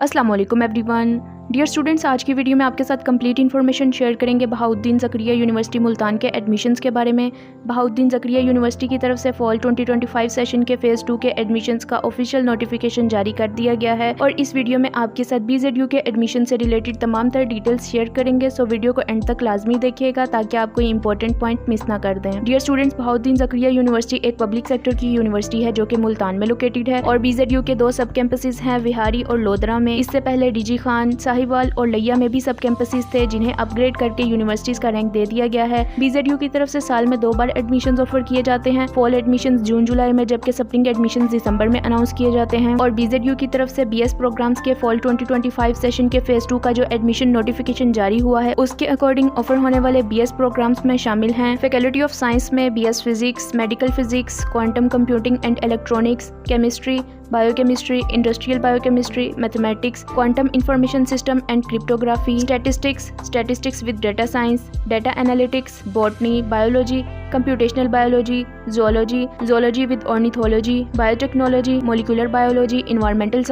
अस्सलाम वालेकुम everyone. Dear students, आज की वीडियो में आपके साथ कंप्लीट इन्फॉर्मेशन शेयर करेंगे बहाउद्दीन ज़करिया यूनिवर्सिटी मुल्तान के एडमिशन्स के बारे में। बहाउद्दीन ज़करिया यूनिवर्सिटी की तरफ से फॉल 2025 सेशन के फ़ेज़ 2 के एडमिशन्स का ऑफिशियल नोटिफिकेशन जारी कर दिया गया है और इस वीडियो में आपके साथ BZU के एडमिशन से रिलेटेड तमाम तरह डिटेल्स शेयर करेंगे। सो वीडियो को एंड तक लाजमी देखिएगा ताकि आप कोई इंपॉर्टेंट पॉइंट मिस ना कर दें। Dear students, Bahauddin Zakariya university एक पब्लिक सेक्टर की यूनिवर्सिटी है जो कि मुल्तान में लोकेटेड है और BZU के 2 सब कैंपसेस हैं, विहारी और लोधरा में। इससे पहले DG खान, साहिवाल और लिया में भी सब कैंपसेस थे जिन्हें अपग्रेड करके यूनिवर्सिटीज का रैंक दे दिया गया है। BZU की तरफ से साल में 2 बार एडमिशन ऑफर किए जाते हैं, फॉल एडमिशन जून जुलाई में जबकि स्प्रिंग एडमिशन दिसंबर में अनाउंस किए जाते हैं। और BZU की तरफ से BS प्रोग्राम्स के फॉल 2025 सेशन के फ़ेज़ 2 का जो एडमिशन नोटिफिकेशन जारी हुआ है उसके अकॉर्डिंग ऑफर होने वाले BS प्रोग्राम्स में शामिल हैं फैकल्टी ऑफ साइंस में BS physics, medical physics, quantum computing and electronics, chemistry, biochemistry, industrial biochemistry, mathematics, quantum information system and cryptography, statistics with data science, data analytics, botany, biology, computational biology, zoology with ornithology, biotechnology, molecular biology, environmental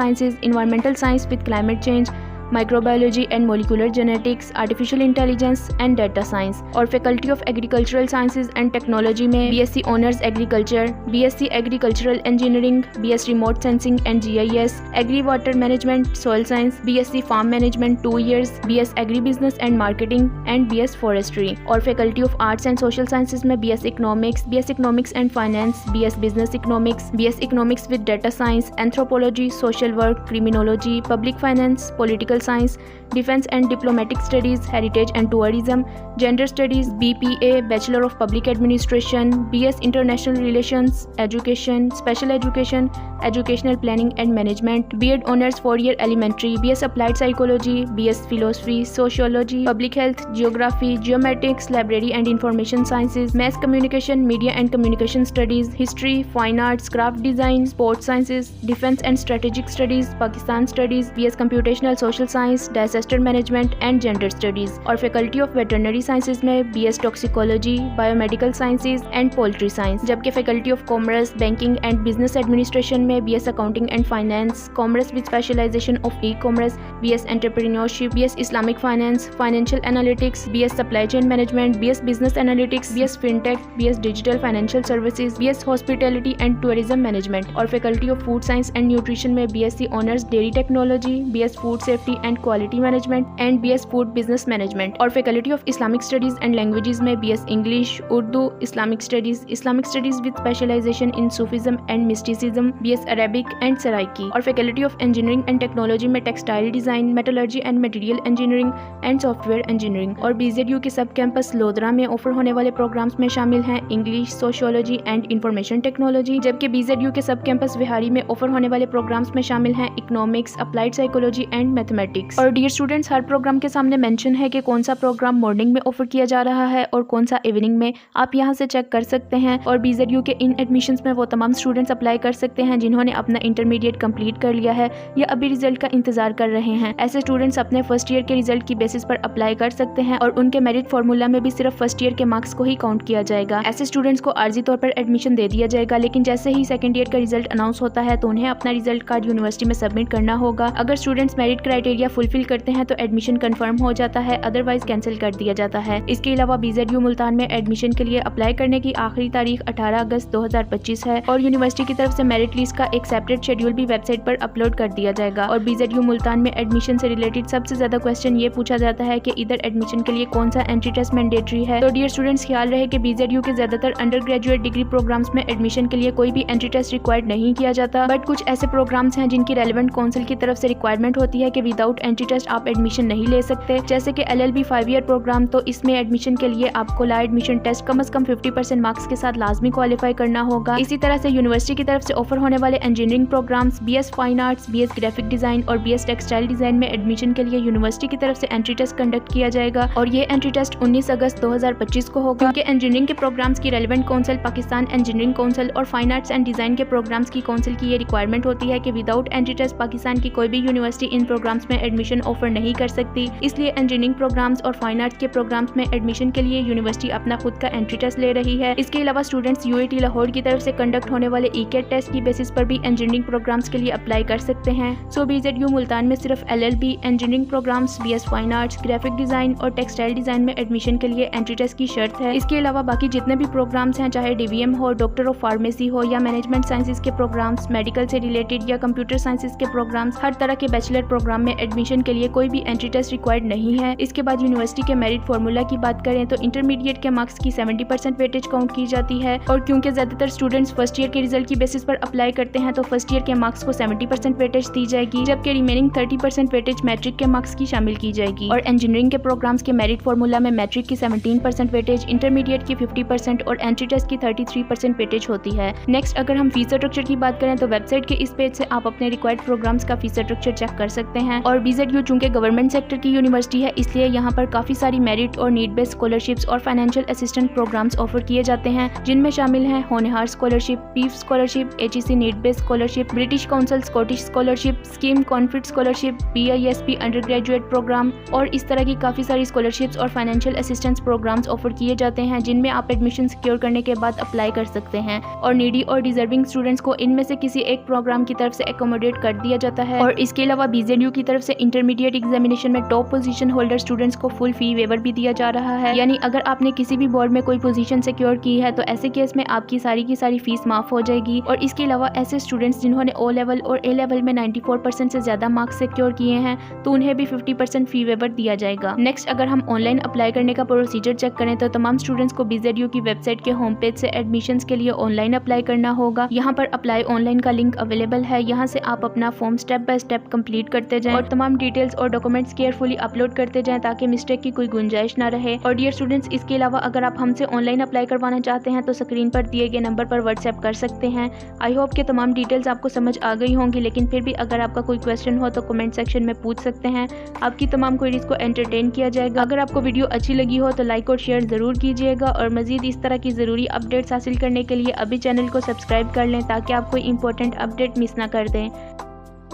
science with climate change, microbiology and molecular genetics, artificial intelligence and data science. और faculty of agricultural sciences and technology में BSc honours agriculture, BSc agricultural engineering, BS remote sensing and GIS, agri water management, soil science, BSc farm management 2 years, BS agri business and marketing and BS forestry. और faculty of arts and social sciences में BS economics and finance, BS business economics, BS economics with data science, anthropology, social work, criminology, public finance, political science, defence and diplomatic studies, heritage and tourism, gender studies, BPA bachelor of public administration, BS international relations, education, special education, educational planning and management, B.Ed honours 4 year elementary, BS applied psychology, BS philosophy, sociology, public health, geography, geometrics, library and information sciences, mass communication, media and communication studies, history, fine arts, craft design, sports sciences, defence and strategic studies, Pakistan studies, BS computational social science, disaster management and gender studies. और faculty of veterinary sciences में BS toxicology, biomedical sciences and poultry science. जबकि faculty of commerce, banking and business administration में BS accounting and finance, commerce with specialisation of e-commerce, BS entrepreneurship, BS Islamic finance, financial analytics, BS supply chain management, BS business analytics, BS fintech, BS digital financial services, BS hospitality and tourism management. और faculty of food science and nutrition में BSc honours dairy technology, BS food safety and quality management and BS food business management. और faculty of Islamic studies and languages में BS English, Urdu, Islamic studies with specialisation in Sufism and mysticism, BS Arabic and Saraiki. और faculty of engineering and technology में textile design, metallurgy and material engineering and software engineering. और BZU के सब campus lodhra में offer होने वाले programmes में शामिल हैं English, sociology and information technology. जबकि BZU के सब कैंपस विहारी में ऑफर होने वाले प्रोग्राम्स में शामिल हैं economics, applied psychology and mathematics. और डियर स्टूडेंट्स, हर प्रोग्राम के सामने मेंशन है कि कौन सा प्रोग्राम मॉर्निंग में ऑफर किया जा रहा है और कौन सा इवनिंग में। आप यहां से चेक कर सकते हैं। और BZU के इन एडमिशन्स में वो तमाम स्टूडेंट्स अप्लाई कर सकते हैं जिन्होंने अपना इंटरमीडिएट कंप्लीट कर लिया है या अभी रिजल्ट का इंतजार कर रहे हैं। ऐसे स्टूडेंट्स अपने फर्स्ट ईयर के रिजल्ट की बेसिस पर अप्लाई कर सकते हैं और उनके मेरिट फार्मूला में भी सिर्फ फर्स्ट ईयर के मार्क्स को ही काउंट किया जाएगा। ऐसे स्टूडेंट्स को आर्जी तौर पर एडमिशन दे दिया जाएगा, लेकिन जैसे ही सेकंड ईयर का रिजल्ट अनाउंस होता है तो उन्हें अपना रिजल्ट कार्ड यूनिवर्सिटी में सबमिट करना होगा। अगर स्टूडेंट्स मेरिट क्राइटेरिया फुलफिल करते हैं तो एडमिशन कंफर्म हो जाता है, अदरवाइज कैंसिल कर दिया जाता है। इसके अलावा BZU मुल्तान में एडमिशन के लिए अप्लाई करने की आखिरी तारीख 18 अगस्त 2025 है और यूनिवर्सिटी की तरफ से मेरिट लिस्ट का एक सेपरेट शेड्यूल भी वेबसाइट पर अपलोड कर दिया जाएगा। और BZU मुल्तान में एडमिशन से रिलेटेड सबसे ज्यादा क्वेश्चन ये पूछा जाता है कि इधर एडमिशन के लिए कौन सा एंट्री टेस्ट मैंडेटरी है। तो डियर स्टूडेंट्स, ख्याल रहे कि BZU के ज्यादातर अंडर ग्रेजुएट डिग्री प्रोग्राम्स में एडमिशन के लिए कोई भी एंट्री टेस्ट रिक्वायर्ड नहीं किया जाता, बट कुछ ऐसे प्रोग्राम्स हैं जिनकी रेलेवेंट काउंसिल की तरफ से रिक्वायरमेंट होती है कि विदाउट एंट्री टेस्ट आप एडमिशन नहीं ले सकते। जैसे कि LLB 5 year प्रोग्राम, तो इसमें एडमिशन के लिए आपको ला एडमिशन टेस्ट कम से कम 50% मार्क्स के साथ लाजमी क्वालिफाई करना होगा। इसी तरह से यूनिवर्सिटी की तरफ से ऑफर होने वाले engineering programmes BS fine arts, BS graphic design और BS टेक्सटाइल डिजाइन में एडमिशन के लिए यूनिवर्सिटी की तरफ से एंट्री टेस्ट कंडक्ट किया जाएगा और ये एंट्री टेस्ट 19 अगस्त 2025 को होगा। क्योंकि इंजीनियरिंग के प्रोग्राम्स की relevant council Pakistan engineering council और फाइन आर्ट्स एंड डिजाइन के प्रोग्राम्स की काउंसिल की ये रिक्वायरमेंट होती है कि विदाउट एंट्री टेस्ट पाकिस्तान की कोई भी यूनिवर्सिटी इन प्रोग्राम्स प्रोग्राम्स में एडमिशन ऑफर नहीं कर सकती, इसलिए इंजीनियरिंग प्रोग्राम्स और फाइन आर्ट्स के प्रोग्राम्स में एडमिशन के लिए यूनिवर्सिटी अपना खुद का एंट्री टेस्ट ले रही है। इसके अलावा स्टूडेंट्स यूएटी लाहौर की तरफ से कंडक्ट होने वाले ईकेट टेस्ट की बेसिस पर भी इंजीनियरिंग प्रोग्राम्स के लिए अप्लाई कर सकते हैं। सो बीजेडयू मुल्तान में सिर्फ LLB, engineering programmes, BS fine arts, graphic design और टेक्सटाइल डिजाइन में एडमिशन के लिए एंट्री टेस्ट की शर्त है। इसके अलावा बाकी जितने भी प्रोग्राम्स हैं, चाहे डीवीएम हो, डॉक्टर ऑफ फार्मेसी हो या मैनेजमेंट साइंसेज के प्रोग्राम्स, मेडिकल से रिलेटेड या कंप्यूटर साइंसेज के प्रोग्राम्स, हर तरह के बैचलर प्रोग्राम में एडमिशन के लिए कोई भी एंट्री टेस्ट रिक्वायर्ड नहीं है। इसके बाद यूनिवर्सिटी के मेरिट फार्मूला की बात करें तो इंटरमीडिएट के मार्क्स की 70% वेटेज काउंट की जाती है, और क्योंकि ज्यादातर स्टूडेंट्स फर्स्ट ईयर के रिजल्ट की बेसिस पर अप्लाई करते हैं तो फर्स्ट ईयर के मार्क्स को 70% वेटेज दी जाएगी, जबकि रिमेनिंग 30% वेटेज मैट्रिक के मार्क्स की शामिल की जाएगी। और इंजीनियरिंग के प्रोग्राम्स के मेरिट फार्मूला में मैट्रिक की 17% वेटेज, इंटरमीडिएट की 50% और एंट्री टेस्ट की 33% वेटेज होती है। नेक्स्ट अगर हम फीस स्ट्रक्चर की बात करें तो वेबसाइट के इस पेज से आप अपने रिक्वायर्ड प्रोग्राम्स का फीस स्ट्रक्चर चेक कर सकते हैं। और बीजेडयू चूंकि गवर्नमेंट सेक्टर की यूनिवर्सिटी है, इसलिए यहाँ पर काफी सारी मेरिट और नीड बेस्ड स्कॉलरशिप्स और फाइनेंशियल असिस्टेंट प्रोग्राम्स ऑफर किए जाते हैं, जिनमें शामिल हैं Honhaar scholarship, PEEF scholarship, HEC need based scholarship, British Council Scottish scholarship scheme, कॉन्फिट scholarship, BISP undergraduate program और इस तरह की काफी सारी स्कॉलरशिप्स और फाइनेंशियल असिस्टेंस प्रोग्राम्स ऑफर किए जाते हैं, जिनमें आप एडमिशन सिक्योर करने के बाद अप्लाई कर सकते हैं। और नीडी और डिजर्विंग स्टूडेंट्स को इनमें से किसी एक प्रोग्राम की तरफ से एकोमोडेट कर दिया जाता है। और इसके अलावा बीजेडयू की तरफ से इंटरमीडिएट एग्जामिनेशन में टॉप पोजीशन होल्डर स्टूडेंट्स को फुल फी वेवर भी दिया जा रहा है, यानी अगर आपने किसी भी बोर्ड में कोई पोजीशन सिक्योर की है तो ऐसे केस में आपकी सारी की सारी फीस माफ हो जाएगी। और इसके अलावा ऐसे स्टूडेंट्स जिन्होंने ओ लेवल और ए लेवल में 94% से ज्यादा मार्क्स सिक्योर किए हैं तो उन्हें भी 50% फी वेवर दिया जाएगा। नेक्स्ट अगर हम ऑनलाइन अप्लाई करने का प्रोसीजर चेक करें तो तमाम स्टूडेंट्स को बीजेडयू की वेबसाइट के होम पेज से एडमिशंस के लिए ऑनलाइन अप्लाई करना होगा। यहाँ पर अप्लाई ऑनलाइन का लिंक अवेलेबल है, यहाँ से आप अपना form step by step complete करते जाएं और तमाम डिटेल्स और डॉक्यूमेंट्स केयरफुली अपलोड करते जाएं ताकि मिस्टेक की कोई गुंजाइश ना रहे। और डियर स्टूडेंट्स, इसके अलावा अगर आप हमसे ऑनलाइन अप्लाई करवाना चाहते हैं तो स्क्रीन पर दिए गए नंबर पर व्हाट्सएप कर सकते हैं। आई होप कि तमाम डिटेल्स आपको समझ आ गई होंगी, लेकिन फिर भी अगर आपका कोई क्वेश्चन हो तो कमेंट सेक्शन में पूछ सकते हैं। आपकी तमाम क्वेरीज को एंटरटेन किया जाएगा। अगर आपको वीडियो अच्छी लगी हो तो लाइक और शेयर जरूर कीजिएगा, और मजीद इस तरह की ज़रूरी अपडेट्स हासिल करने के लिए अभी चैनल को सब्सक्राइब कर लें ताकि आप कोई इंपॉर्टेंट अपडेट मिस ना कर दें।